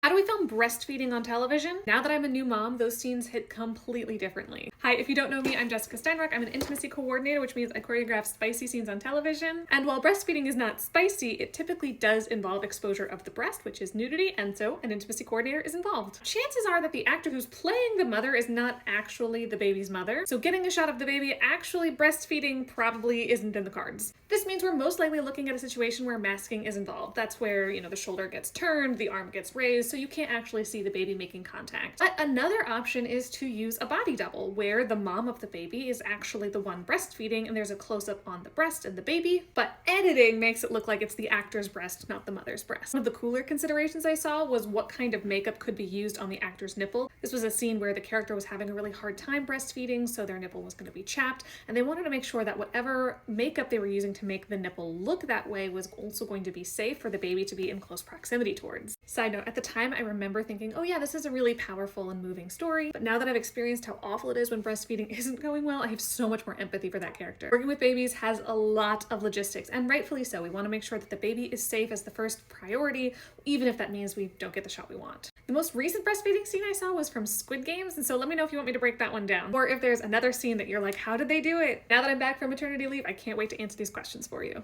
How do we film breastfeeding on television? Now that I'm a new mom, those scenes hit completely differently. Hi, if you don't know me, I'm Jessica Steinrock. I'm an intimacy coordinator, which means I choreograph spicy scenes on television. And while breastfeeding is not spicy, it typically does involve exposure of the breast, which is nudity, and so an intimacy coordinator is involved. Chances are that the actor who's playing the mother is not actually the baby's mother, so getting a shot of the baby actually breastfeeding probably isn't in the cards. This means we're most likely looking at a situation where masking is involved. That's where, the shoulder gets turned, the arm gets raised, so you can't actually see the baby making contact. But another option is to use a body double, where the mom of the baby is actually the one breastfeeding and there's a close-up on the breast and the baby, but editing makes it look like it's the actor's breast, not the mother's breast. One of the cooler considerations I saw was what kind of makeup could be used on the actor's nipple. This was a scene where the character was having a really hard time breastfeeding, so their nipple was going to be chapped, and they wanted to make sure that whatever makeup they were using to make the nipple look that way was also going to be safe for the baby to be in close proximity towards. Side note, at the time I remember thinking, oh yeah, this is a really powerful and moving story, but now that I've experienced how awful it is when breastfeeding isn't going well, I have so much more empathy for that character. Working with babies has a lot of logistics, and rightfully so. We want to make sure that the baby is safe as the first priority, even if that means we don't get the shot we want. The most recent breastfeeding scene I saw was from Squid Games, and so let me know if you want me to break that one down, or if there's another scene that you're like, how did they do it? Now that I'm back from maternity leave, I can't wait to answer these questions for you.